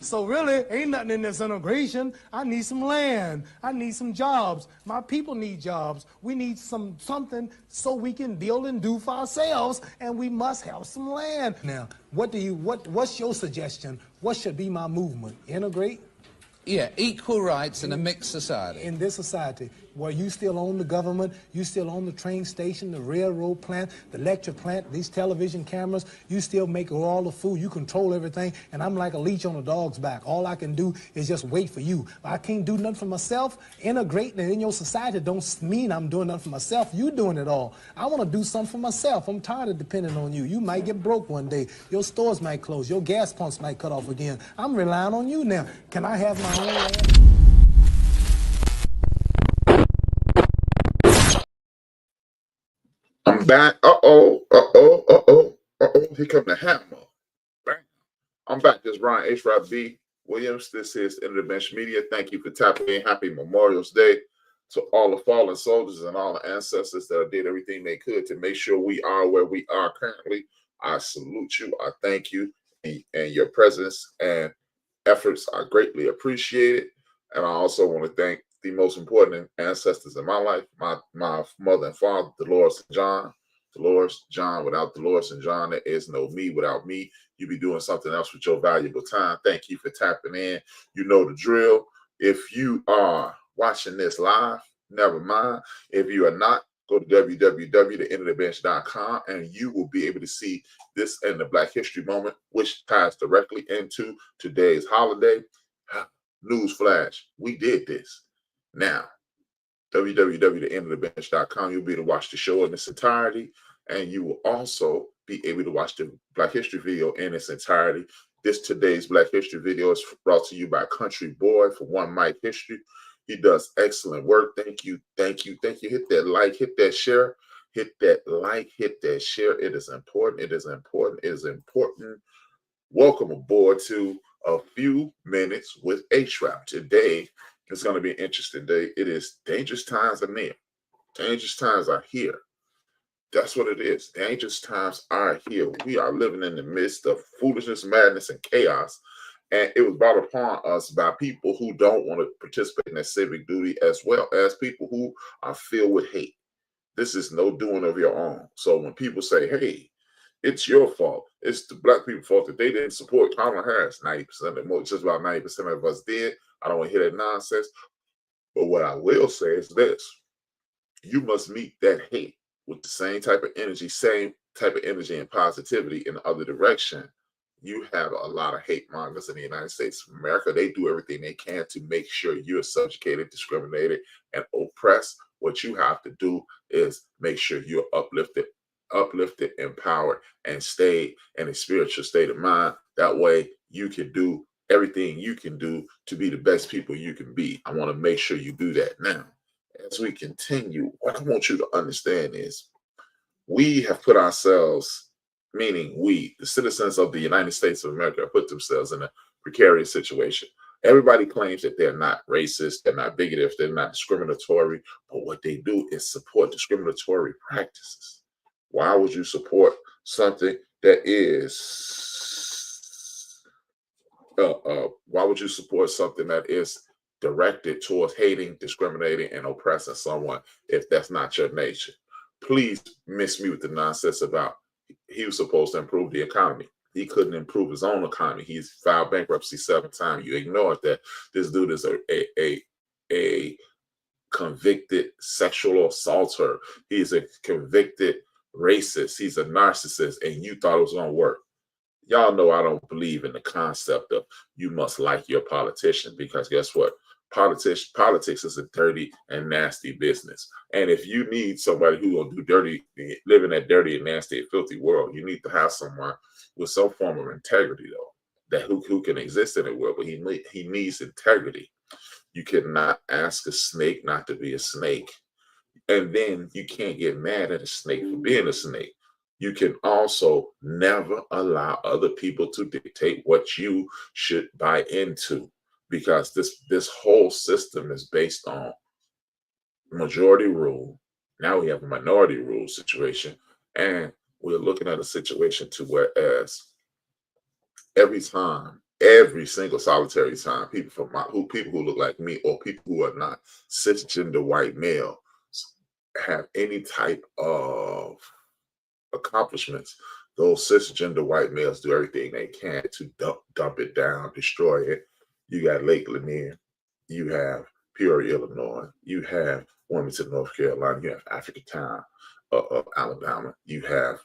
So really, ain't nothing in this integration. I need some land. I need some jobs. My people need jobs. We need something so we can build and do for ourselves, and we must have some land. Now, what's your suggestion? What should be my movement? Integrate? Yeah, equal rights in a mixed society. In this society, where you still own the government, you still own the train station, the railroad plant, the electric plant, these television cameras, you still make all the food, you control everything, and I'm like a leech on a dog's back. All I can do is just wait for you. I can't do nothing for myself. Integrating in your society don't mean I'm doing nothing for myself. You doing it all. I want to do something for myself. I'm tired of depending on you. You might get broke one day. Your stores might close. Your gas pumps might cut off again. I'm relying on you now. Can I have my own land? I'm back. Here come the hammer. Bang. I'm back. This is Ryan HRap B. Williams. This is Bench Media. Thank you for tapping in. Happy Memorial Day to all the fallen soldiers and all the ancestors that did everything they could to make sure we are where we are currently. I salute you. I thank you. And your presence and efforts are greatly appreciated. And I also want to thank the most important ancestors in my life, my mother and father, Dolores and John. Dolores, John, without Dolores and John, there is no me. Without me, you'd be doing something else with your valuable time. Thank you for tapping in. You know the drill. If you are watching this live, never mind. If you are not, go to www.theenderthebench.com and you will be able to see this and the Black History Moment, which ties directly into today's holiday. Newsflash, we did this. Now, www.theenderthebench.com, you'll be able to watch the show in its entirety, and you will also be able to watch the Black History video in its entirety. Today's Black History video is brought to you by Country Boy for One Mic History. He does excellent work. Thank you. Hit that like, hit that share, hit that like, hit that share. It is important. Welcome aboard to A Few Minutes with HRap. Today is going to be an interesting day. It is dangerous times are near. Dangerous times are here. That's what it is. Dangerous times are here. We are living in the midst of foolishness, madness, and chaos. And it was brought upon us by people who don't want to participate in their civic duty, as well as people who are filled with hate. This is no doing of your own. So when people say, hey, it's your fault, it's the Black people's fault that they didn't support Kamala Harris, 90% of more, just about 90% of us did. I don't want to hear that nonsense. But what I will say is this: you must meet that hate with the same type of energy and positivity in the other direction. You have a lot of hate mongers in the United States of America. They do everything they can to make sure you're subjugated, discriminated, and oppressed. What you have to do is make sure you're uplifted, empowered, and stay in a spiritual state of mind. That way you can do everything you can do to be the best people you can be. I want to make sure you do that. Now, as we continue, what I want you to understand is we have put ourselves, meaning we, the citizens of the United States of America, have put themselves in a precarious situation. Everybody claims that they're not racist, they're not bigoted, they're not discriminatory, but what they do is support discriminatory practices. Why would you support something that is why would you support something that is directed towards hating, discriminating, and oppressing someone if that's not your nature? Please miss me with the nonsense about he was supposed to improve the economy. He couldn't improve his own economy. He's filed bankruptcy 7 times. You ignored that. This dude is a convicted sexual assaulter. He's a convicted racist. He's a narcissist, and you thought it was going to work. Y'all know I don't believe in the concept of you must like your politician, because guess what? Politics is a dirty and nasty business. And if you need somebody who will do dirty, live in that dirty and nasty and filthy world, you need to have someone with some form of integrity, though, that who can exist in the world. But he needs integrity. You cannot ask a snake not to be a snake. And then you can't get mad at a snake for being a snake. You can also never allow other people to dictate what you should buy into, because this whole system is based on majority rule. Now we have a minority rule situation, and we're looking at a situation to whereas every time every single solitary time, people who look like me or people who are not cisgender white male have any type of accomplishments, those cisgender white males do everything they can to dump it down, destroy it. You got Lake Lanier, you have Peoria, Illinois, you have Wilmington, North Carolina, you have Africatown, Alabama, you have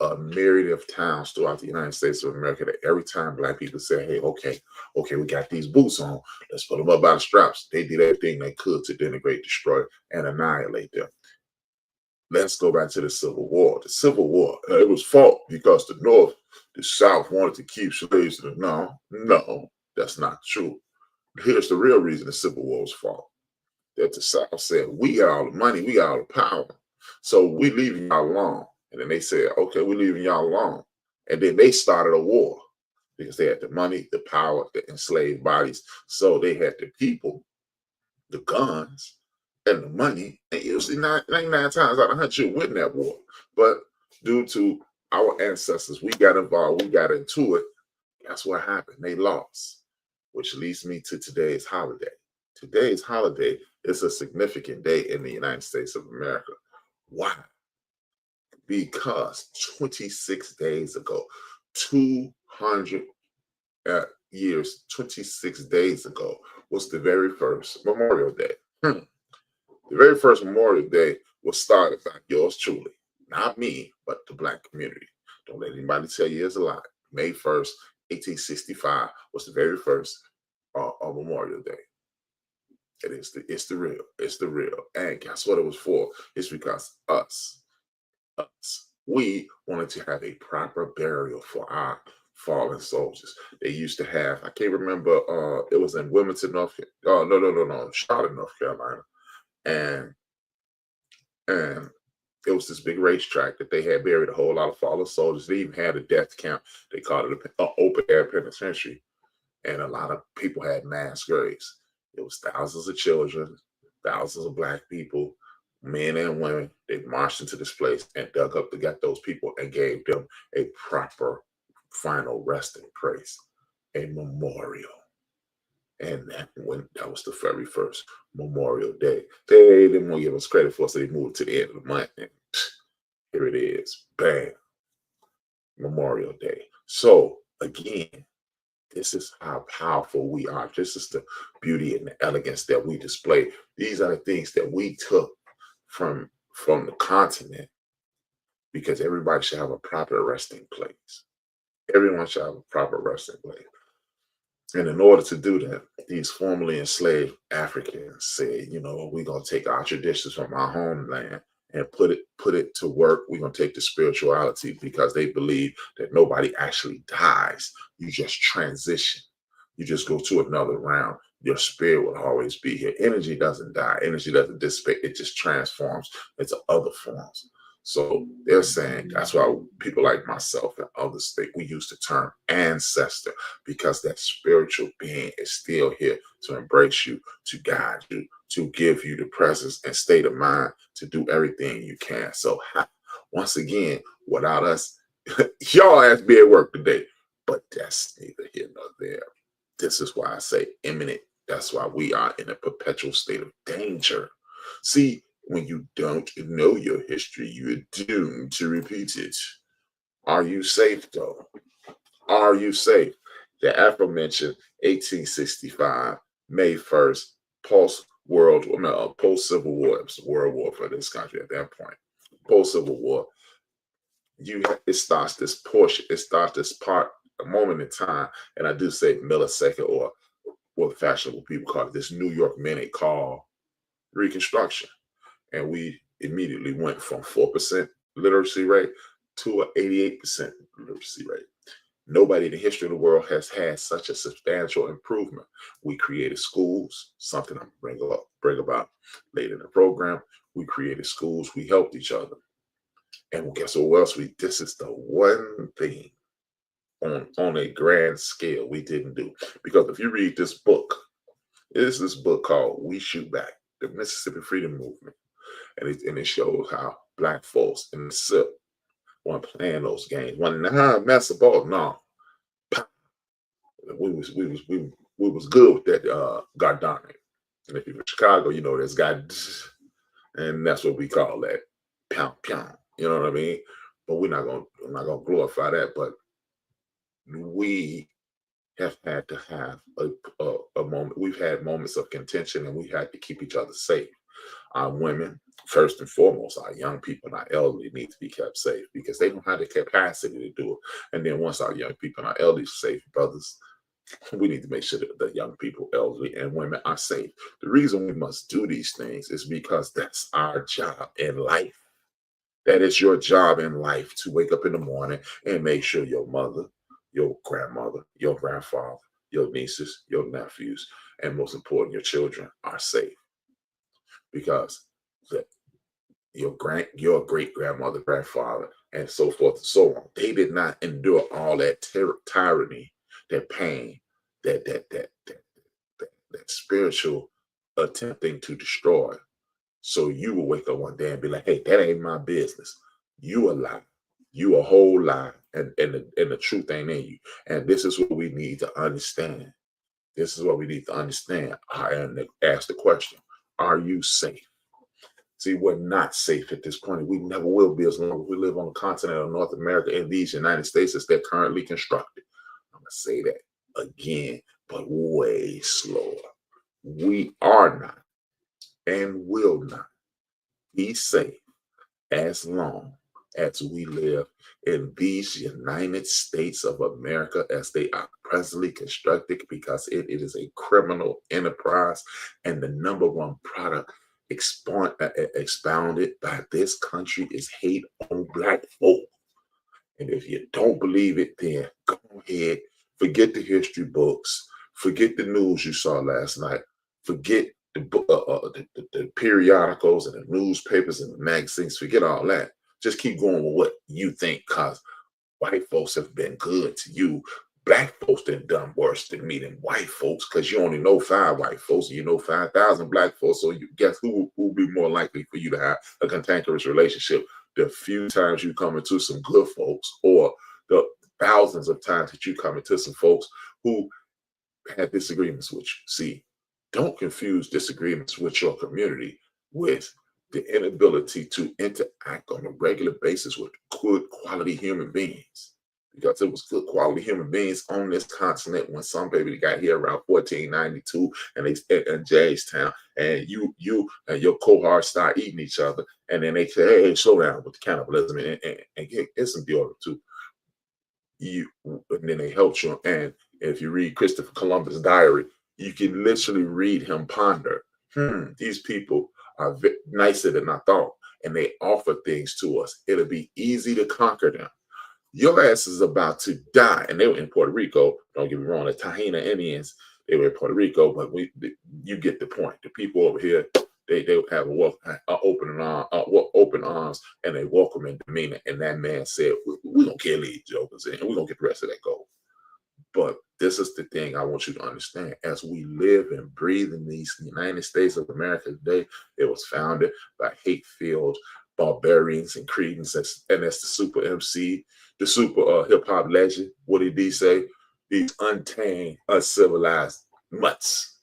a myriad of towns throughout the United States of America that every time black people say, hey, okay, we got these boots on, let's put them up by the straps. They did everything they could to denigrate, destroy, and annihilate them. Let's go back to the Civil War. The Civil War, it was fought because the South wanted to keep slaves. No, that's not true. Here's the real reason the Civil War was fought. That the South said, we got all the money, we got all the power, so we leaving y'all alone. And then they said, okay, we're leaving y'all alone. And then they started a war because they had the money, the power, the enslaved bodies. So they had the people, the guns, and the money. And usually 99 times out of 100, you win that war. But due to our ancestors, we got involved, we got into it. That's what happened. They lost, which leads me to today's holiday. Today's holiday is a significant day in the United States of America. Why? Because 26 days ago, 200 years, 26 days ago, was the very first Memorial Day. The very first Memorial Day was started by yours truly. Not me, but the Black community. Don't let anybody tell you it's a lie. May 1st, 1865 was the very first Memorial Day. It's the real. It's the real. And guess what it was for? It's because we wanted to have a proper burial for our fallen soldiers. They used to have, I can't remember, it was in Wilmington, Charlotte, North Carolina. And it was this big racetrack that they had buried a whole lot of fallen soldiers. They even had a death camp. They called it an open air penitentiary. And a lot of people had mass graves. It was thousands of children, thousands of Black people, men and women. They marched into this place and got those people and gave them a proper final resting place, a memorial. And that was the very first Memorial Day. They didn't want to give us credit for it, so they moved to the end of the month. And here it is. Bam. Memorial Day. So again, this is how powerful we are. This is the beauty and the elegance that we display. These are the things that we took from the continent, because everybody should have a proper resting place. Everyone should have a proper resting place. And in order to do that, these formerly enslaved Africans said, we're going to take our traditions from our homeland and put it to work. We're going to take the spirituality, because they believe that nobody actually dies. You just transition. You just go to another realm. Your spirit will always be here. Energy doesn't die. Energy doesn't dissipate. It just transforms into other forms. So they're saying that's why people like myself and others think we use the term ancestor, because that spiritual being is still here to embrace you, to guide you, to give you the presence and state of mind to do everything you can. So once again, without us, y'all have to be at work today, but that's neither here nor there. This is why I say imminent. That's why we are in a perpetual state of danger. See, when you don't know your history, you're doomed to repeat it. Are you safe, though? Are you safe? The aforementioned 1865, May 1st, post-Civil War. It was a world war for this country at that point. Post-Civil War, it starts this part, a moment in time, and I do say millisecond, or what fashionable people call it, this New York minute called Reconstruction. And we immediately went from 4% literacy rate to an 88% literacy rate. Nobody in the history of the world has had such a substantial improvement. We created schools, something I'm bring about later in the program. We created schools. We helped each other. And guess what else? This is the one thing on a grand scale we didn't do. Because if you read this book, it's this book called We Shoot Back, the Mississippi Freedom Movement. And it shows how Black folks in the SIP weren't playing those games. When mess the ball, no. we was good with that. God darn it. And if you're from Chicago, you know there's God, and that's what we call that. Pound pound. You know what I mean? But I'm not gonna glorify that. But we have had to have a moment. We've had moments of contention, and we had to keep each other safe. Our women, first and foremost, our young people and our elderly need to be kept safe because they don't have the capacity to do it. And then once our young people and our elderly are safe, brothers, we need to make sure that the young people, elderly, and women are safe. The reason we must do these things is because that's our job in life. That is your job in life, to wake up in the morning and make sure your mother, your grandmother, your grandfather, your nieces, your nephews, and most important, your children are safe. Because the, your great grandmother, grandfather, and so forth and so on, they did not endure all that tyranny, that pain, that spiritual attempting to destroy. So you will wake up one day and be like, hey, that ain't my business. You a lie. You a whole lie. And the truth ain't in you. And this is what we need to understand. This is what we need to understand. And ask the question, are you safe? See, we're not safe at this point. We never will be as long as we live on the continent of North America in these United States as they're currently constructed. I'm going to say that again, but way slower. We are not and will not be safe as long as we live in these United States of America as they are presently constructed, because it is a criminal enterprise, and the number one product expounded by this country is hate on Black folk. And if you don't believe it, then go ahead, forget the history books, forget the news you saw last night, forget the periodicals and the newspapers and the magazines, forget all that. Just keep going with what you think, because white folks have been good to you. Black folks have done worse than me than white folks, because you only know 5 white folks and you know 5,000 Black folks. So you guess who will be more likely for you to have a cantankerous relationship? The few times you come into some good folks, or the thousands of times that you come into some folks who had disagreements with you. See, don't confuse disagreements with your community with the inability to interact on a regular basis with good quality human beings. Because it was good quality human beings on this continent when some baby got here around 1492 and they in Jamestown, and you and your cohort start eating each other, and then they say, hey, slow down with the cannibalism and get some deodorant too. And then they helped you. And if you read Christopher Columbus' diary, you can literally read him ponder. These people are nicer than I thought, and they offer things to us. It'll be easy to conquer them. Your ass is about to die. And they were in Puerto Rico. Don't get me wrong, the Tahina Indians, they were in Puerto Rico, but you get the point. The people over here, they have open arms, and they welcome in demeanor. And that man said, we're going to kill these jokers, and we're going to get the rest of that gold. But this is the thing I want you to understand. As we live and breathe in these United States of America today, it was founded by hate-filled barbarians and cretins, and that's the super MC, the super hip-hop legend. What did he say? These untamed, uncivilized mutts.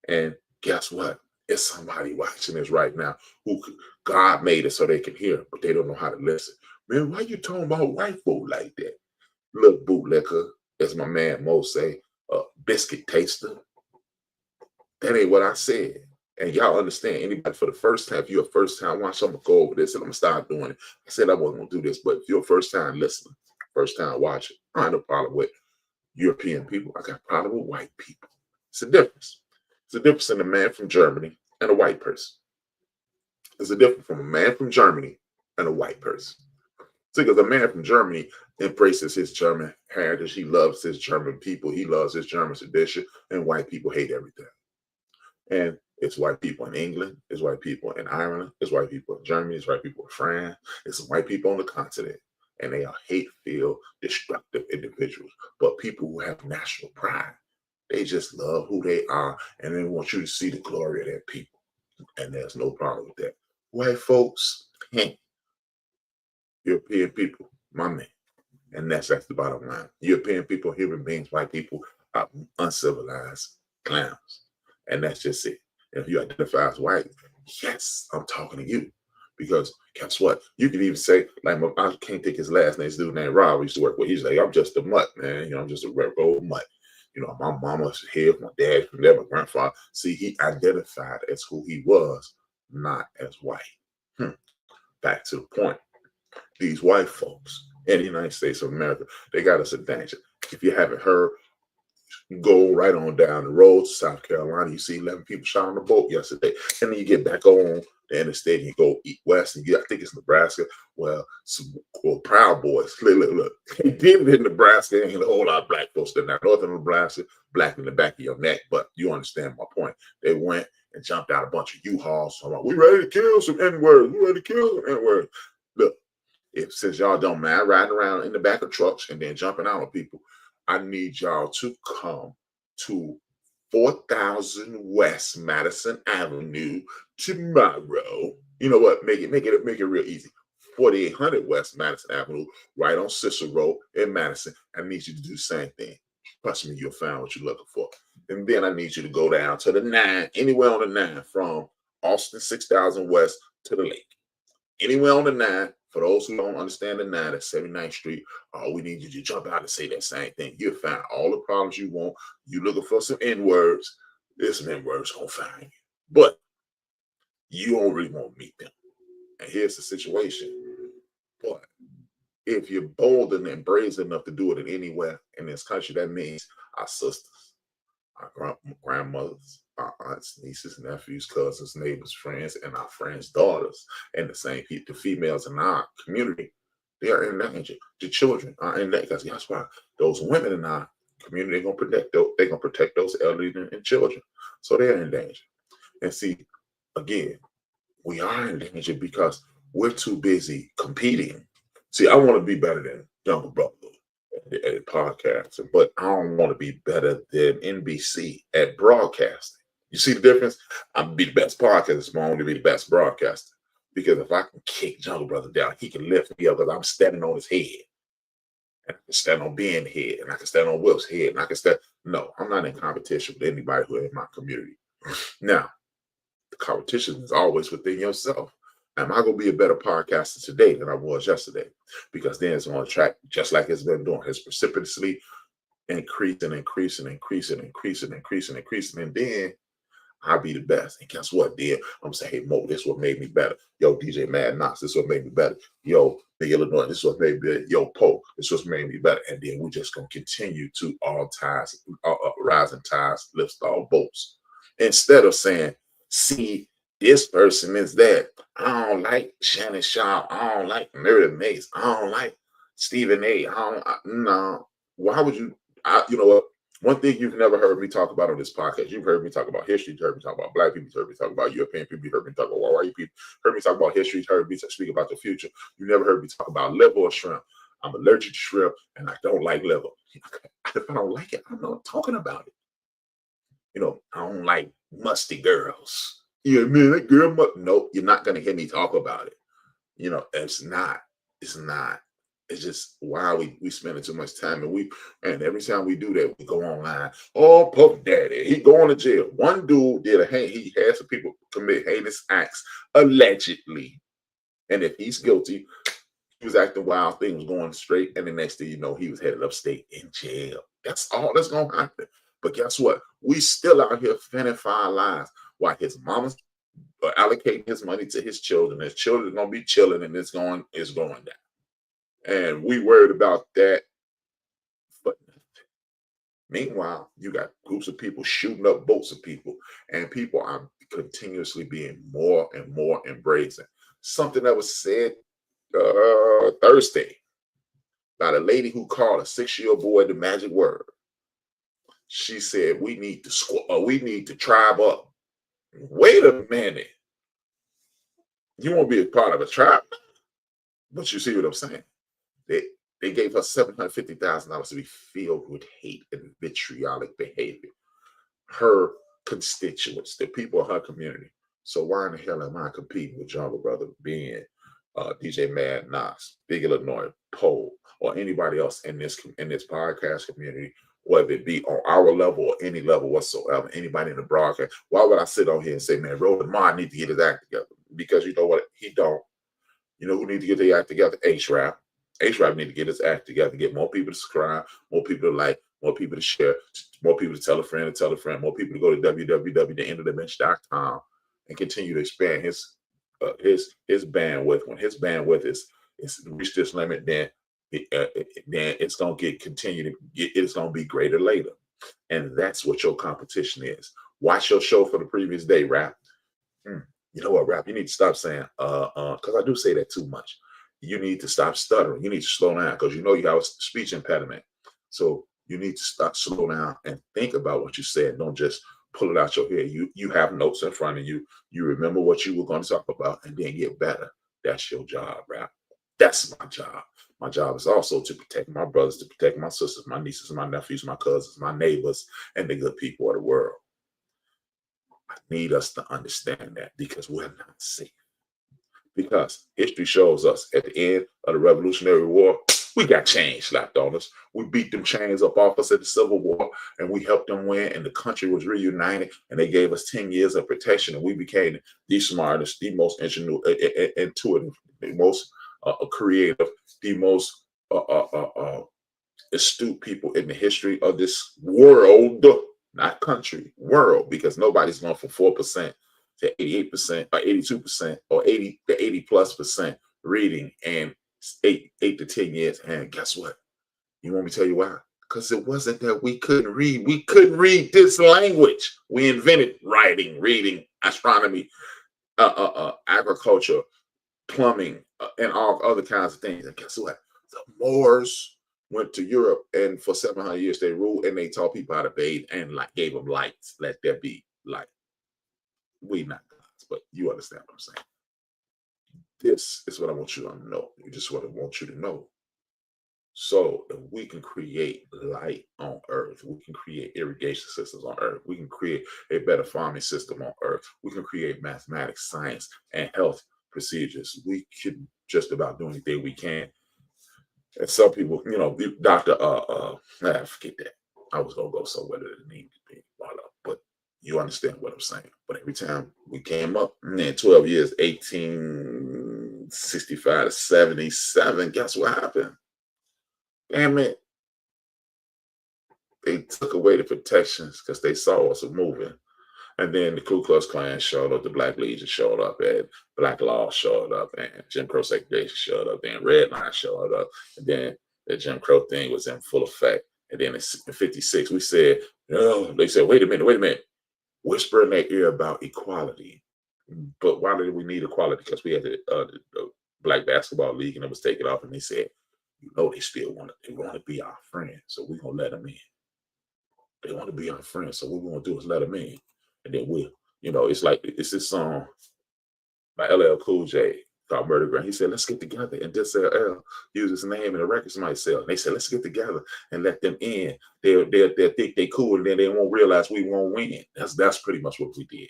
And guess what? It's somebody watching this right now who God made it so they can hear, but they don't know how to listen. Man, why you talking about white folk like that? Look, bootlicker, as my man Mo say, biscuit taster. That ain't what I said. And y'all understand, anybody for the first time, if you're a first time watcher, I'm gonna go over this and I'm gonna start doing it. I said I wasn't gonna do this, but if you're a first time listener, first time watcher, I have no problem with European people. I got a problem with white people. It's a difference. It's a difference in a man from Germany and a white person. There's a difference from a man from Germany and a white person. See, because a man from Germany embraces his German heritage. He loves his German people. He loves his German tradition. And white people hate everything. And it's white people in England. It's white people in Ireland. It's white people in Germany. It's white people in France. It's white people on the continent. And they are hate-filled, destructive individuals. But people who have national pride, they just love who they are. And they want you to see the glory of their people. And there's no problem with that. White folks, European people, my man. And that's the bottom line. European people, human beings, white people uncivilized clowns. And that's just it. And if you identify as white, yes, I'm talking to you. Because guess what? You can even say, like, I can't think his last name. This dude named Rob, we used to work with. He's like, I'm just a mutt, man. You know, I'm just a regular old mutt. You know, my mama's here, my dad from there, my grandfather. See, he identified as who he was, not as white. Back to the point. These white folks in the United States of America, they got us in danger. If you haven't heard, go right on down the road to South Carolina. You see 11 people shot on the boat yesterday. And then you get back on the interstate and you go east west and I think it's Nebraska. Well, some Proud Boys. Look. They did it in Nebraska. Ain't a whole lot of black folks in that northern Nebraska, black in the back of your neck. But you understand my point. They went and jumped out a bunch of U-Hauls. So I'm like, we ready to kill some N-words. We ready to kill some N-words. Look, since y'all don't mind riding around in the back of trucks and then jumping out on people, I need y'all to come to 4000 West Madison Avenue tomorrow. You know what? Make it real easy. 4800 West Madison Avenue, right on Cicero in Madison. I need you to do the same thing. Trust me, you'll find what you're looking for. And then I need you to go down to the 9, anywhere on the 9, from Austin 6000 West to the lake. Anywhere on the 9. For those who don't understand the 9 at 79th Street, we need you to jump out and say that same thing. You'll find all the problems you want. You looking for some N-words, there's some N-words gonna find you. But you don't really want to meet them. And here's the situation. But if you're bold and brazen enough to do it in anywhere in this country, that means our sisters, our grandmothers, our aunts, nieces, nephews, cousins, neighbors, friends, and our friends' daughters, and the same people, the females in our community, they are in danger. The children are in danger. Because guess what? Those women in our community, they're gonna protect those elderly and children. So they're in danger. And see, again, we are in danger because we're too busy competing. See, I want to be better than Younger Brother at podcasting, but I don't want to be better than NBC at broadcasting. You see the difference? I'm be the best podcaster, but I want to be the best broadcaster. Because if I can kick Jungle Brother down, he can lift me up because I'm standing on his head. And I can stand on Ben's head, and I can stand on Will's head, and I can stand. No, I'm not in competition with anybody who in my community. Now, the competition is always within yourself. Am I going to be a better podcaster today than I was yesterday? Because then it's on track, just like it's been doing. It's precipitously increasing. And then I'll be the best. And guess what, then? I'm going to say, hey, Mo, this is what made me better. Yo, DJ Mad Knox, this is what made me better. Yo, Big Illinois, this is what made me better. Yo, Poe, this is what made me better. And then we're just going to continue to all tides, rising tides, lifts all boats. Instead of saying, see, this person is that. I don't like Shannon Sharp. I don't like Mary Mace. I don't like Stephen A. No. Why would you? You know what? One thing you've never heard me talk about on this podcast, you've heard me talk about history, you've heard me talk about black people, you've heard me talk about European people, you've heard me talk about white people, heard me talk about history, you've heard me speak about the future. You never heard me talk about liver or shrimp. I'm allergic to shrimp and I don't like liver. If I don't like it, I'm not talking about it. You know, I don't like musty girls. Yeah, man, that girl, no, you're not going to hear me talk about it. You know, it's not. It's just why we spending too much time. And every time we do that, we go online. Oh, Puff Daddy, he going to jail. One dude he had some people commit heinous acts, allegedly. And if he's guilty, he was acting wild, things going straight. And the next thing you know, he was headed upstate in jail. That's all that's going to happen. But guess what? We still out here fending for our lives. Why his mama's allocating his money to his children. His children are going to be chilling and it's going down. And we worried about that. But meanwhile, you got groups of people shooting up boats of people. And people are continuously being more and more embracing. Something that was said Thursday by the lady who called a 6-year-old boy the magic word. She said, we need to tribe up. Wait a minute. You won't be a part of a tribe. But you see what I'm saying? They gave her $750,000 to be filled with hate and vitriolic behavior. Her constituents, the people of her community. So why in the hell am I competing with Jungle Brother, Ben, DJ Mad Knox, Big Illinois, Poe, or anybody else in this podcast community whether it be on our level or any level whatsoever, anybody in the broadcast. Why would I sit on here and say, man, Roland Martin need to get his act together? Because you know what? He don't. You know who need to get their act together? HRap. HRap need to get his act together, get more people to subscribe, more people to like, more people to share, more people to tell a friend, more people to go to www.theendofthebench.com and continue to expand his bandwidth. When his bandwidth is reached this limit, then it's gonna it's gonna be greater later. And that's what your competition is. Watch your show for the previous day, Rap. You know what, Rap? You need to stop saying because I do say that too much. You need to stop stuttering. You need to slow down because you know you have a speech impediment. So you need to stop, slow down, and think about what you said. Don't just pull it out your head. You have notes in front of you. You remember what you were going to talk about, and then get better. That's your job, Rap. That's my job. My job is also to protect my brothers, to protect my sisters, my nieces, my nephews, my cousins, my neighbors, and the good people of the world. I need us to understand that because we're not safe. Because history shows us at the end of the Revolutionary War, we got chains slapped on us. We beat them chains up off us at the Civil War, and we helped them win, and the country was reunited, and they gave us 10 years of protection, and we became the smartest, the most intuitive, the most creative, the most astute people in the history of this world, not country, world, because nobody's going from 4% to 88% or 82% or 80 to 80+% reading and 8 to 10 years. And guess what? You want me to tell you why? Because it wasn't that we couldn't read. We couldn't read this language. We invented writing, reading, astronomy, agriculture, plumbing, and all other kinds of things. And guess what? The Moors went to Europe, and for 700 years they ruled, and they taught people how to bathe and like gave them lights. Let there be light. We not gods, but you understand what I'm saying. This is what I want you to know. This is what I want you to know. So if we can create light on Earth, we can create irrigation systems on Earth, we can create a better farming system on Earth, we can create mathematics, science, and health procedures. We can just about do anything we can. And some people, you know, Dr. Forget that. I was gonna go somewhere that it needed to be brought up, but you understand what I'm saying. But every time we came up, man, 12 years, 1865 to 77, guess what happened? Damn it. They took away the protections because they saw us moving. And then the Ku Klux Klan showed up, the Black Legion showed up, and Black Law showed up, and Jim Crow segregation showed up, then Red Line showed up, and then the Jim Crow thing was in full effect. And then in 56, we said, no, they said, wait a minute. Whisper in their ear about equality. But why did we need equality? Because we had the Black Basketball League, and it was taken off, and they said, you know, they still want to be our friend, so we're going to let them in. They want to be our friend, so what we're going to do is let them in. And then we'll, you know, it's like, it's this song by LL Cool J called Murder Ground. He said, let's get together and just LL use his name and the records might sell. And they said, let's get together and let them in. They'll think they cool, and then they won't realize we won't win. That's pretty much what we did.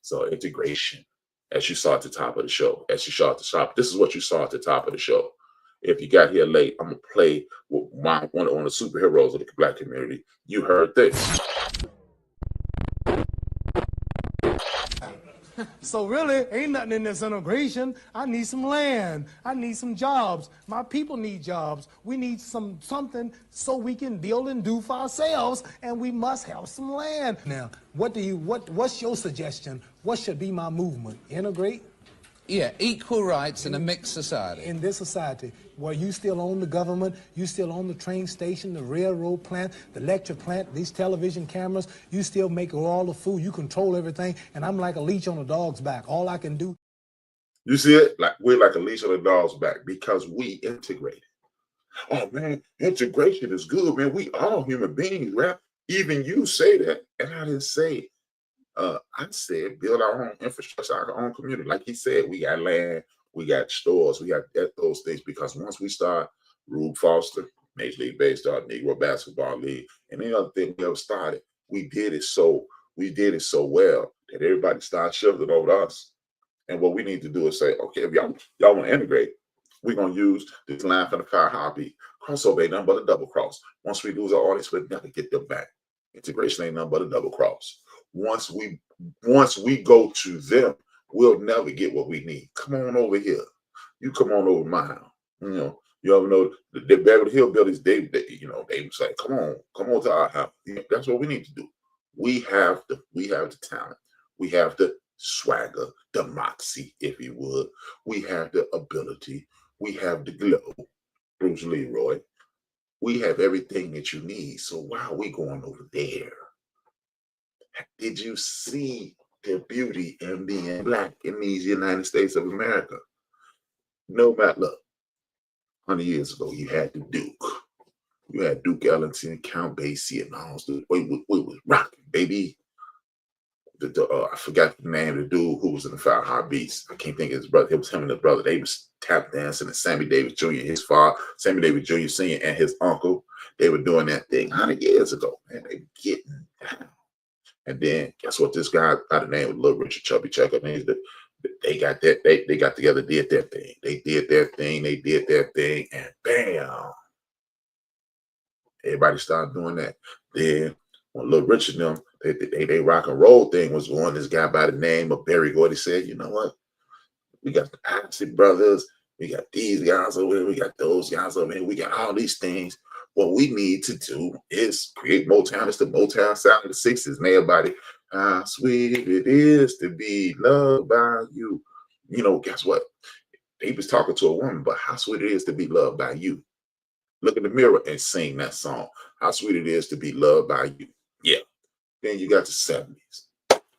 So integration, as you saw at the top of the show, this is what you saw at the top of the show. If you got here late, I'm going to play with one of the superheroes of the Black community. You heard this. So really, ain't nothing in this integration. I need some land. I need some jobs. My people need jobs. We need something so we can build and do for ourselves, and we must have some land. Now, what's your suggestion? What should be my movement? Integrate? Yeah, equal rights in a mixed society. In this society, where you still own the government, you still own the train station, the railroad plant, the electric plant, these television cameras, you still make all the food, you control everything, and I'm like a leech on a dog's back. All I can do. You see it? Like we're like a leech on a dog's back because we integrated. Oh man, integration is good, man. We all human beings, right? Even you say that, and I didn't say it. I said build our own infrastructure, our own community. Like he said, we got land, we got stores, we got those things. Because once we start Rube Foster, Major League Baseball, Negro Basketball League, and any other thing we ever started, we did it so well that everybody started shifting over to us. And what we need to do is say, okay, if y'all want to integrate, we're gonna use this line from the fire hobby Crossover ain't nothing but a double cross. Once we lose our audience, we'll never get them back. Integration ain't nothing but a double cross. Once we go to them, we'll never get what we need. Come on over here. You come on over my house. You ever know the Beverly Hill buildings? They say, come on to our house. That's what we need to do. We have the talent. We have the swagger, the moxie, if you would. We have the ability. We have the glow. Bruce Leroy. We have everything that you need. So why are we going over there? Did you see the beauty in being Black in these United States of America? No matter, look, 100 years ago, you had the Duke. You had Duke Ellington, Count Basie, and all those. We was rocking, baby. I forgot the name of the dude who was in the Fire Heartbeats. I can't think of his brother. It was him and his brother. They was tap dancing, and Sammy Davis Jr., his father, Sammy Davis Jr. Sr., and his uncle, they were doing that thing 100 years ago. Man, they were getting down. And then guess what? This guy by the name of Little Richard Chubby Checker, they got that. They got together, did their thing. They did their thing, and bam, everybody started doing that. Then when Little Richard and them, they rock and roll thing was going, this guy by the name of Barry Gordy said, you know what? We got the Isley Brothers, we got these guys over here, we got those guys over here, we got all these things. What we need to do is create Motown. It's the Motown sound of the 60s. And everybody, how sweet it is to be loved by you. Guess what? They was talking to a woman, but how sweet it is to be loved by you. Look in the mirror and sing that song. How sweet it is to be loved by you. Yeah. Then you got the 70s.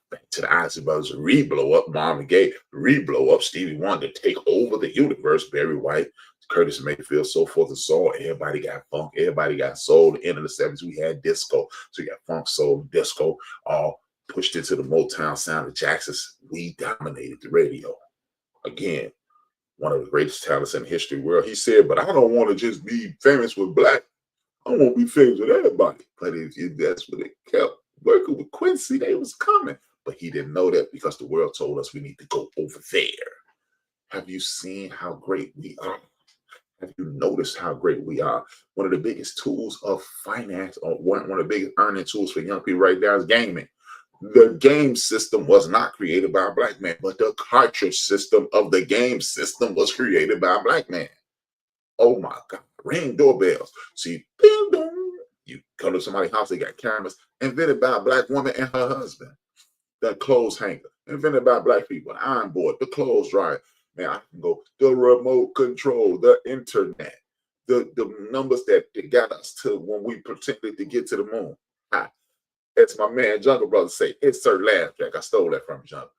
Back to the Isley Brothers, re-blow up Marvin Gaye, re-blow up Stevie Wonder, take over the universe, Barry White, Curtis Mayfield, so forth and so on. Everybody got funk, everybody got soul. At the end of the 70s, we had disco. So you got funk, soul, disco, all pushed into the Motown sound of Jackson's. We dominated the radio. Again, one of the greatest talents in the history of the world. He said, but I don't want to just be famous with Black. I want to be famous with everybody. But if that's what it kept working with Quincy, they was coming. But he didn't know that because the world told us we need to go over there. Have you seen how great we are? Have you noticed how great we are? One of the biggest tools of finance, or one of the biggest earning tools for young people right now is gaming. The game system was not created by a Black man, but the cartridge system of the game system was created by a Black man. Oh my God. Ring doorbells. See, ding dong. You come to somebody's house, they got cameras, invented by a Black woman and her husband. The clothes hanger, invented by Black people. The iron board, the clothes dryer. Man, I can go the remote control, the internet, the numbers that got us to when we pretended to get to the moon. As my man Jungle Brother say, it's Sir Laugh Jack. I stole that from Jungle.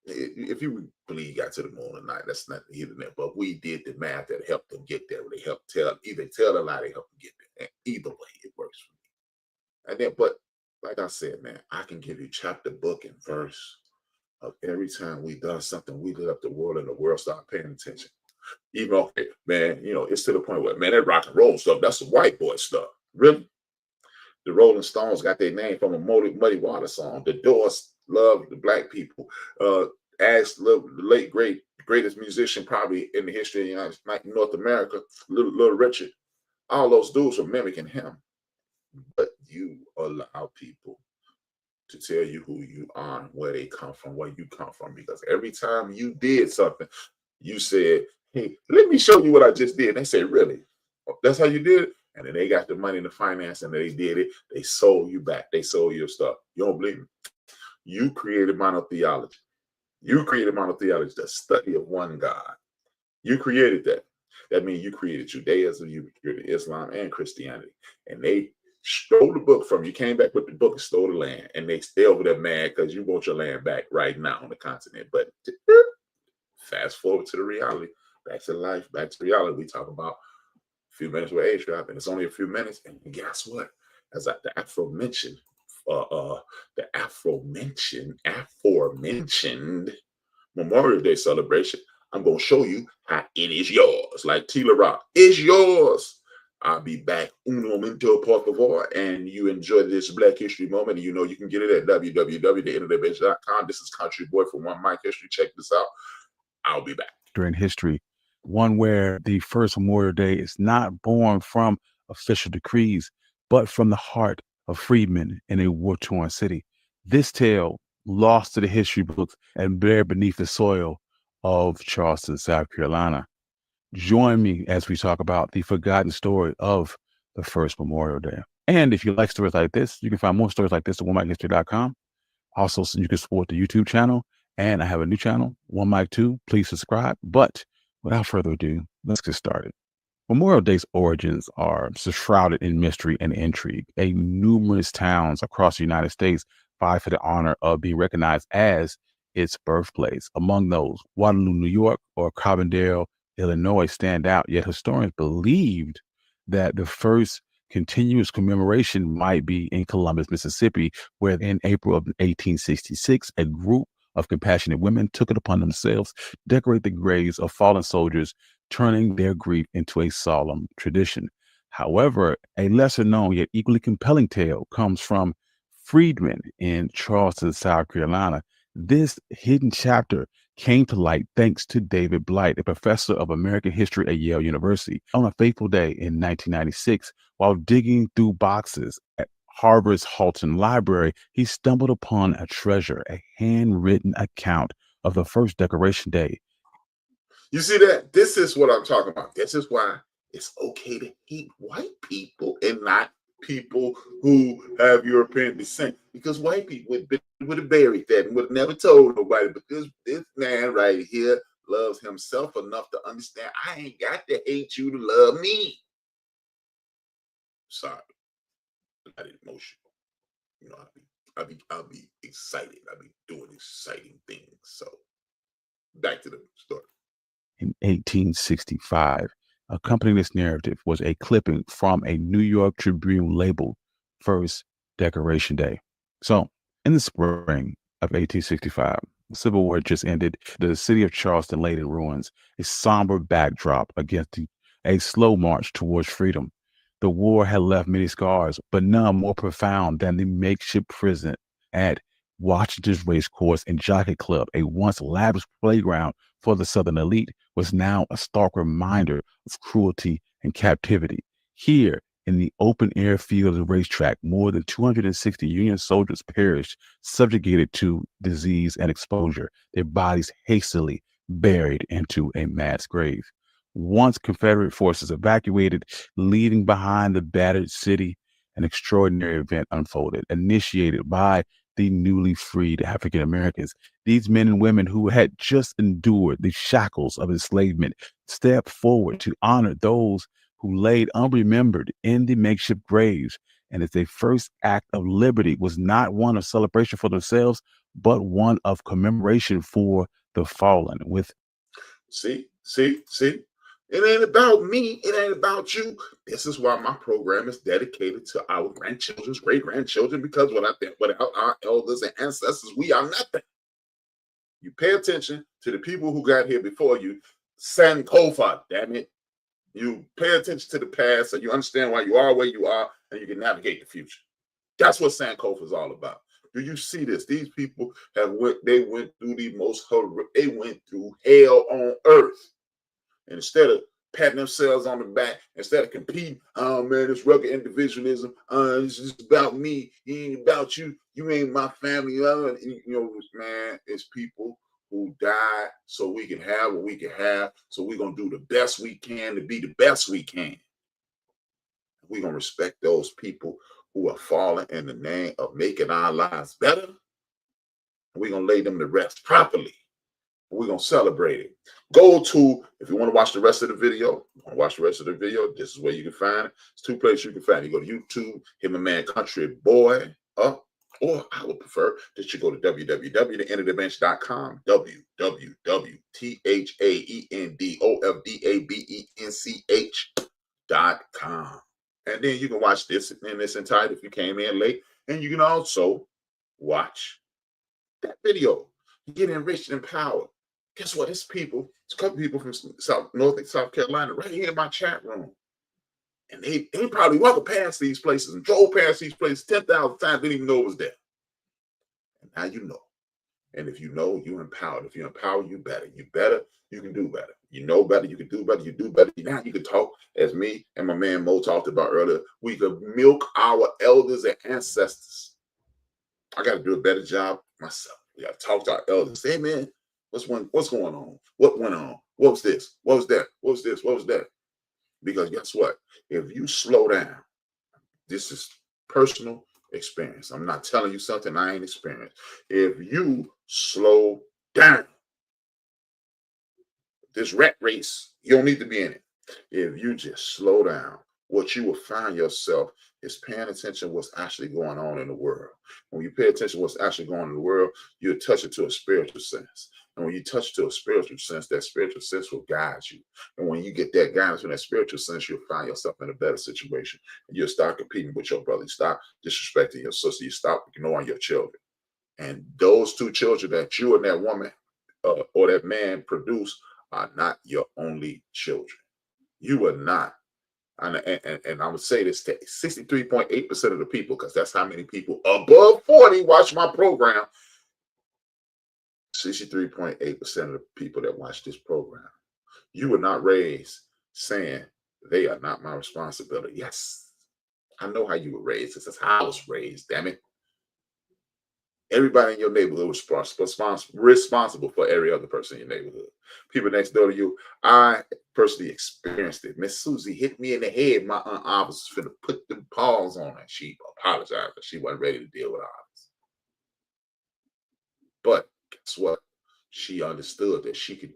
If you believe you got to the moon or not, that's not either that. But we did the math that helped them get there. They helped either tell a lie, they helped them get there. And either way, it works for me. And then, but like I said, man, I can give you chapter, book, and verse of every time we done something, we lit up the world and the world started paying attention. Even, okay, man, it's to the point where, man, that rock and roll stuff, that's some white boy stuff. Really? The Rolling Stones got their name from a Muddy Water song. The Doors love the Black people. Ask the late, greatest musician probably in the history of North America, Little Richard. All those dudes were mimicking him. But you allow people to tell you who you are and where they come from, where you come from. Because every time you did something, you said, hey, let me show you what I just did. And they say, really? That's how you did it? And then they got the money and the finance and they did it. They sold you back. They sold your stuff. You don't believe me? You created monotheology. You created monotheology, the study of one God. You created that. That means you created Judaism, you created Islam and Christianity. And they stole the book from you, came back with the book and stole the land. And they stay over there mad because you want your land back right now on the continent. But fast forward to the reality, back to life, back to reality. We talk about a few minutes with HRap, and it's only a few minutes. And guess what? As the aforementioned Memorial Day celebration, I'm going to show you how it is yours. Like Tila Rock, it's yours. I'll be back un momento, por favor, and you enjoy this Black History moment. And you can get it at www.theinternetbench.com. This is Country Boy from One Mic History. Check this out. I'll be back. During history, one where the first Memorial Day is not born from official decrees, but from the heart of freedmen in a war-torn city. This tale, lost to the history books and buried beneath the soil of Charleston, South Carolina. Join me as we talk about the forgotten story of the first Memorial Day. And if you like stories like this, you can find more stories like this at onemichistory.com. Also, so you can support the YouTube channel. And I have a new channel, One Mic 2. Please subscribe. But without further ado, let's get started. Memorial Day's origins are shrouded in mystery and intrigue. Numerous towns across the United States vie for the honor of being recognized as its birthplace. Among those, Waterloo, New York, or Carbondale, Illinois stand out, yet historians believed that the first continuous commemoration might be in Columbus, Mississippi, where in April of 1866, a group of compassionate women took it upon themselves to decorate the graves of fallen soldiers, turning their grief into a solemn tradition. However, a lesser known yet equally compelling tale comes from freedmen in Charleston, South Carolina. This hidden chapter came to light thanks to David Blight, a professor of American history at Yale University. On a fateful day in 1996, while digging through boxes at Harvard's Halton Library, he stumbled upon a treasure, a handwritten account of the first Decoration Day. You see that? This is what I'm talking about. This is why it's okay to hate white people and not people who have European descent. Because white people would have buried that and would have never told nobody. But this man right here loves himself enough to understand I ain't got to hate you to love me. Sorry. I get emotional. You know, I'll be excited. I'll be doing exciting things. So back to the story. In 1865, accompanying this narrative was a clipping from a New York Tribune labeled First Decoration Day. So, in the spring of 1865, the Civil War just ended. The city of Charleston laid in ruins, a somber backdrop against a slow march towards freedom. The war had left many scars, but none more profound than the makeshift prison at Washington's Race Course and Jockey Club, a once lavish playground for the Southern elite, was now a stark reminder of cruelty and captivity. Here, in the open-air field and racetrack, more than 260 Union soldiers perished, subjugated to disease and exposure, their bodies hastily buried into a mass grave. Once Confederate forces evacuated, leaving behind the battered city, an extraordinary event unfolded, initiated by the newly freed African Americans. These men and women who had just endured the shackles of enslavement stepped forward to honor those who laid unremembered in the makeshift graves. And as their first act of liberty was not one of celebration for themselves, but one of commemoration for the fallen. With See. It ain't about me. It ain't about you. This is why my program is dedicated to our grandchildren's great-grandchildren, because without our elders and ancestors, we are nothing. You pay attention to the people who got here before you. Sankofa, damn it. You pay attention to the past so you understand why you are where you are and you can navigate the future. That's what Sankofa is all about. Do you see this? These people went through the most horrific, they went through hell on earth. And instead of patting themselves on the back, instead of competing, oh man, it's rugged individualism. It's just about me. It ain't about you. You ain't my family. You know, man, it's people who died so we can have what we can have. So we're going to do the best we can to be the best we can. We're going to respect those people who are falling in the name of making our lives better. We're going to lay them to rest properly. We're going to celebrate it. Go to, if you want to watch the rest of the video, this is where you can find it. It's two places you can find it. You go to YouTube, hit my man Country Boy up, or I would prefer that you go to www.theendofthebench.com, www.theendofthebench.com. And then you can watch this in its entirety if you came in late. And you can also watch that video. You get enriched and empowered. Guess what? It's a couple people from North and South Carolina right here in my chat room. And they probably walked past these places and drove past these places 10,000 times, didn't even know it was there. And now you know. And if you know, you empowered. If you empower, you better. You better, you can do better. You know better, you can do better, you do better. Now you can talk, as me and my man Mo talked about earlier. We could milk our elders and ancestors. I got to do a better job myself. We got to talk to our elders. Say, hey, man, what's going on? What went on? What was this? What was that? What was this? What was that? Because guess what? If you slow down, this is personal experience. I'm not telling you something I ain't experienced. If you slow down, this rat race, you don't need to be in it. If you just slow down, what you will find yourself is paying attention to what's actually going on in the world. When you pay attention to what's actually going on in the world, you touch it to a spiritual sense. And when you touch it to a spiritual sense, that spiritual sense will guide you. And when you get that guidance from that spiritual sense, you'll find yourself in a better situation. And you'll start competing with your brother. You stop disrespecting your sister. You stop ignoring your children. And those two children that you and that woman or that man produce are not your only children. You are not. And I would say this to 63.8% of the people, because that's how many people above 40 watch my program. 63.8% of the people that watch this program. You were not raised saying they are not my responsibility. Yes, I know how you were raised. This is how I was raised, damn it. Everybody in your neighborhood was responsible for every other person in your neighborhood. People next door to you, I personally experienced it. Miss Susie hit me in the head. My aunt Ava was finna put them paws on her. She apologized, but she wasn't ready to deal with Ava. But guess what? She understood that she could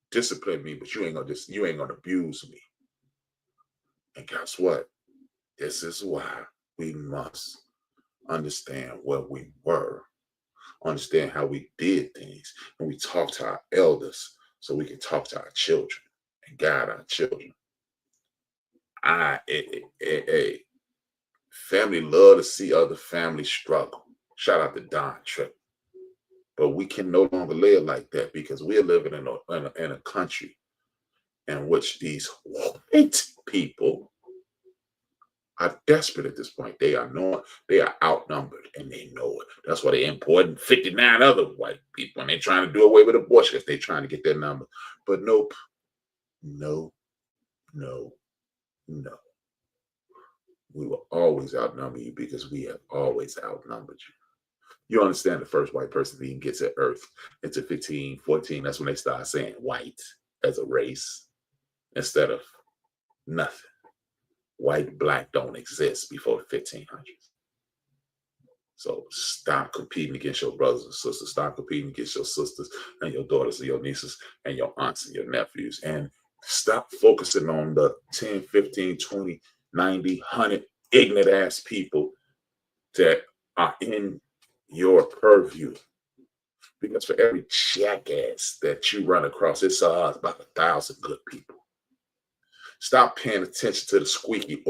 discipline me, but you ain't gonna abuse me. And guess what? This is why we must understand where we were, understand how we did things, and we talk to our elders so we can talk to our children and guide our children. Family love to see other families struggle. Shout out to Don Tripp. But we can no longer live like that because we're living in a country in which these white people are desperate at this point. They are outnumbered and they know it. That's why they importing 59 other white people and they're trying to do away with abortion because they're trying to get their number. But nope, no. We will always outnumber you because we have always outnumbered you. You understand the first white person that even gets at Earth into 15, 14, that's when they start saying white as a race instead of nothing. White, black don't exist before the 1500s. So stop competing against your brothers and sisters. Stop competing against your sisters and your daughters and your nieces and your aunts and your nephews. And stop focusing on the 10, 15, 20, 90, 100 ignorant ass people that are in your purview. Because for every jackass that you run across, it's about 1,000 good people. Stop paying attention to the squeaky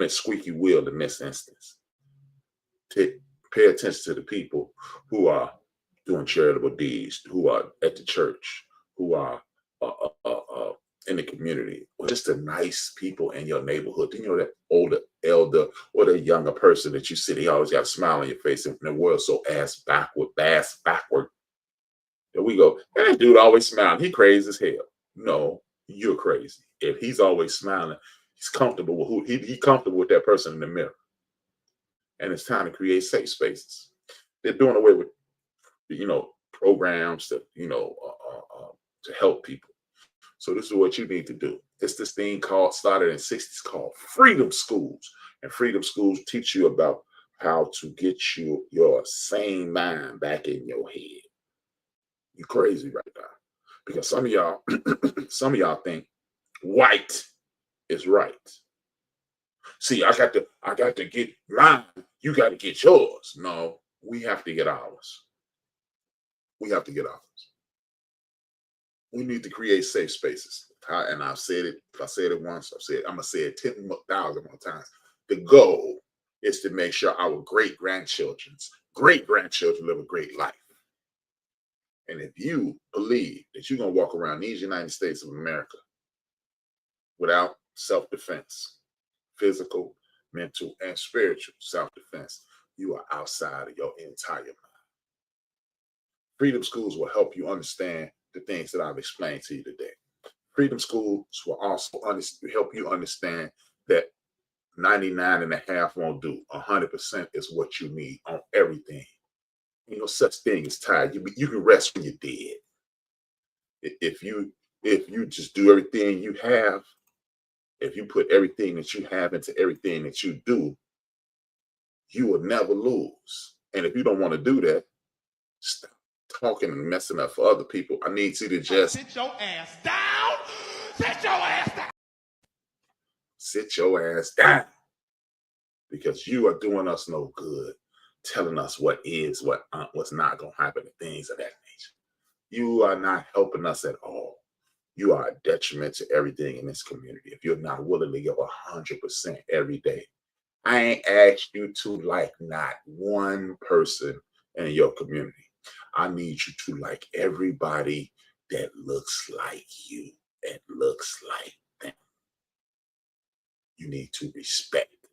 squeaky wheel in this instance. Pay attention to the people who are doing charitable deeds, who are at the church, who are in the community, or just the nice people in your neighborhood. You know, that older elder or the younger person that you see, they always got a smile on your face, and the world's so ass backward. There we go. That dude always smiling. He crazy as hell. No, you're crazy. If he's always smiling, he's comfortable with he's comfortable with that person in the mirror. And it's time to create safe spaces. They're doing away with, programs that, to help people. So this is what you need to do. It's this thing started in the 60s called Freedom Schools. And Freedom Schools teach you about how to get your sane mind back in your head. You're crazy right now. Because some of y'all think white is right. See, I got to get mine. You got to get yours. No, we have to get ours. We have to get ours. We need to create safe spaces. And I've said it. If I said it once, I'm going to say it 10,000 more times. The goal is to make sure our great-grandchildren live a great life. And if you believe that you're going to walk around these United States of America without self-defense, physical, mental, and spiritual self-defense, you are outside of your entire mind. Freedom schools will help you understand the things that I've explained to you today. Freedom schools will also help you understand that 99.5 won't do. 100% is what you need on everything. You know, such thing as tired. You can rest when you're dead. If you just do everything you have, if you put everything that you have into everything that you do, you will never lose. And if you don't want to do that, stop talking and messing up for other people. I need you to just sit your ass down. Sit your ass down. Sit your ass down. Because you are doing us no good, telling us what is, what's not going to happen, and things of that nature. You are not helping us at all. You are a detriment to everything in this community if you're not willing to give 100% every day. I ain't asked you to like not one person in your community. I need you to like everybody that looks like you and looks like them. You need to respect them.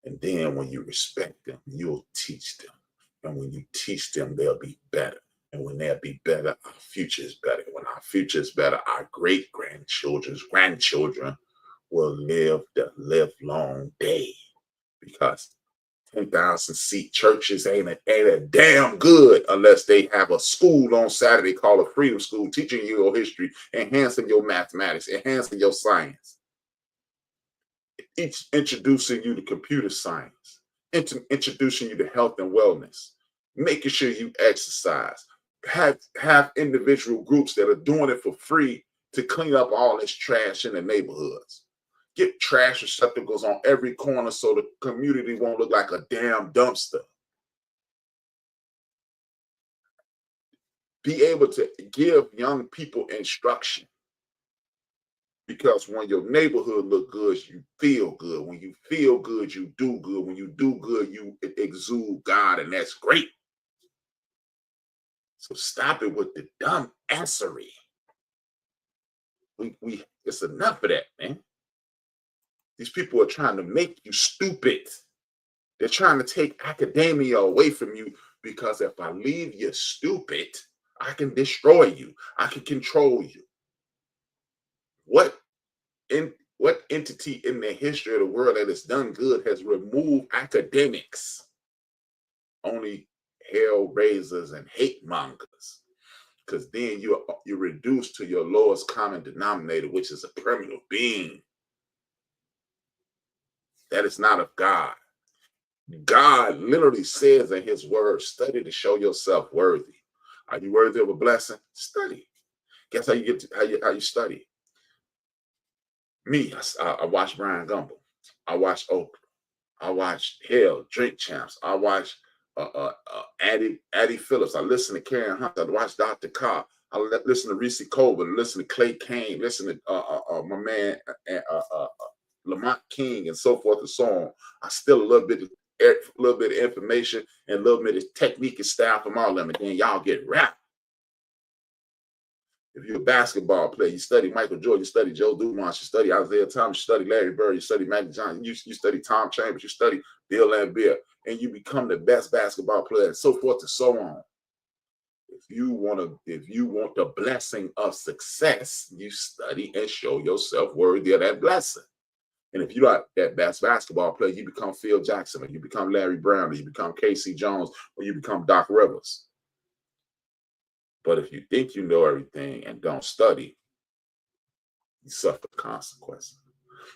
And then when you respect them, you'll teach them. And when you teach them, they'll be better. And when they'll be better, our future is better. When our future is better, our great-grandchildren's grandchildren will live the livelong day. Because 10,000-seat churches ain't a damn good unless they have a school on Saturday called a freedom school, teaching you your history, enhancing your mathematics, enhancing your science. Each introducing you to computer science, introducing you to health and wellness, making sure you exercise, have individual groups that are doing it for free to clean up all this trash in the neighborhoods. Get trash receptacles on every corner so the community won't look like a damn dumpster. Be able to give young people instruction. Because when your neighborhood look good, you feel good. When you feel good, you do good. When you do good, you exude God, and that's great. So stop it with the dumb assery. It's enough of that, man. These people are trying to make you stupid. They're trying to take academia away from you because if I leave you stupid, I can destroy you. I can control you. What entity in the history of the world that has done good has removed academics? Only hell raisers and hate mongers. Because then you're reduced to your lowest common denominator, which is a primitive being. That is not of God. God literally says in his word, study to show yourself worthy. Are you worthy of a blessing? Study. Guess how you get to, how you study? Me, I watch Brian Gumble. I watch Oprah. I watch Drink Champs. I watch Addie Phillips. I listen to Karen Hunt. I watch Dr. Carr. I listen to Reese Colvin. Listen to Clay Kane. Listen to my man Lamont King, and so forth and so on. I steal a little bit of information and a little bit of technique and style from all of them, and then y'all get rap. If you're a basketball player, you study Michael Jordan, you study Joe Dumars, you study Isaiah Thomas, you study Larry Bird, you study Magic Johnson, you study Tom Chambers, you study Bill Laimbeer, and you become the best basketball player, and so forth and so on. If you want the blessing of success, you study and show yourself worthy of that blessing. And if you're not that best basketball player, you become Phil Jackson, or you become Larry Brown, or you become Casey Jones, or you become Doc Rivers. But if you think you know everything and don't study, you suffer consequences.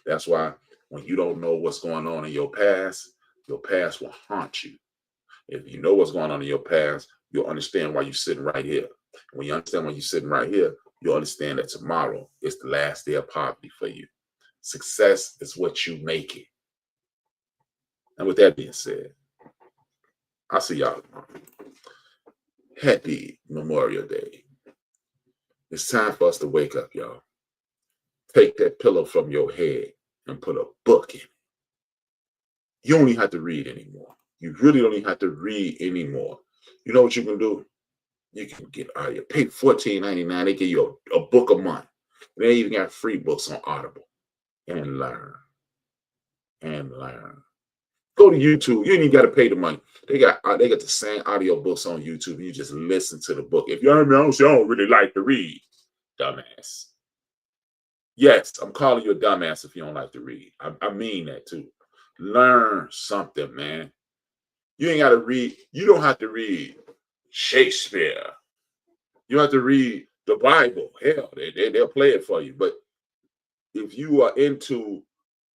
That's why when you don't know what's going on in your past will haunt you. If you know what's going on in your past, you'll understand why you're sitting right here. When you understand why you're sitting right here, you'll understand that tomorrow is the last day of poverty for you. Success is what you make it. And with that being said, I'll see y'all tomorrow. Happy Memorial Day. It's time for us to wake up, y'all. Take that pillow from your head and put a book in it. You don't even have to read anymore. You really don't even have to read anymore. You know what you can do? You can get you pay $14.99. They give you a book a month. They even got free books on Audible. And learn. And learn. Go to YouTube. You ain't even got to pay the money. They got the same audio books on YouTube. You just listen to the book. If you heard me, I don't really like to read, dumbass. Yes, I'm calling you a dumbass if you don't like to read. I mean that too. Learn something, man. You ain't got to read. You don't have to read Shakespeare. You have to read the Bible. Hell, they'll play it for you. But if you are into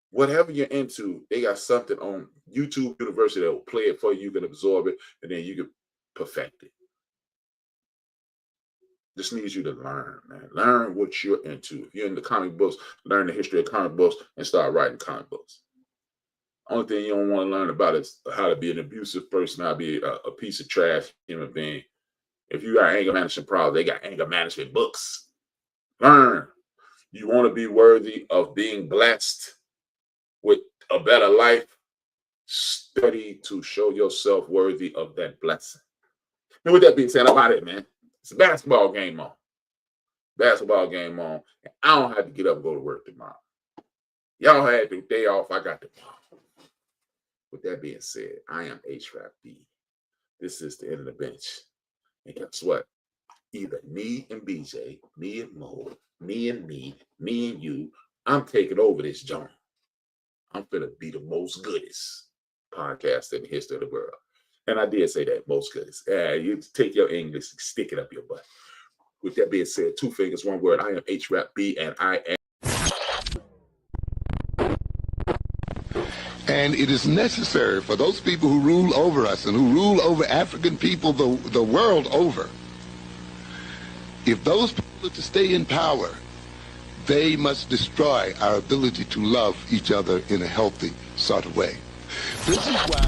whatever you're into, they got something on YouTube University that will play it for you. You can absorb it, and then you can perfect it. Just needs you to learn, man. Learn what you're into. If you're into comic books, learn the history of comic books and start writing comic books. Only thing you don't want to learn about is how to be an abusive person, how to be a piece of trash human being. If you got anger management problems, they got anger management books. Learn. You want to be worthy of being blessed with a better life? Study to show yourself worthy of that blessing. And with that being said, I'm out of it, man. It's a basketball game on. Basketball game on. And I don't have to get up and go to work tomorrow. Y'all had the day off. I got the tomorrow. With that being said, I am HRap. This is the end of the bench. And guess what? Either me and BJ, me and Mo, me and me and you, I'm taking over this joint. I'm finna be the most goodest podcast in the history of the world. And I did say that, most goodest. You take your English and stick it up your butt. With that being said, 2 fingers, 1 word. I am HRap, and I am. And it is necessary for those people who rule over us and who rule over African people the world over, if those people are to stay in power, they must destroy our ability to love each other in a healthy sort of way. This is why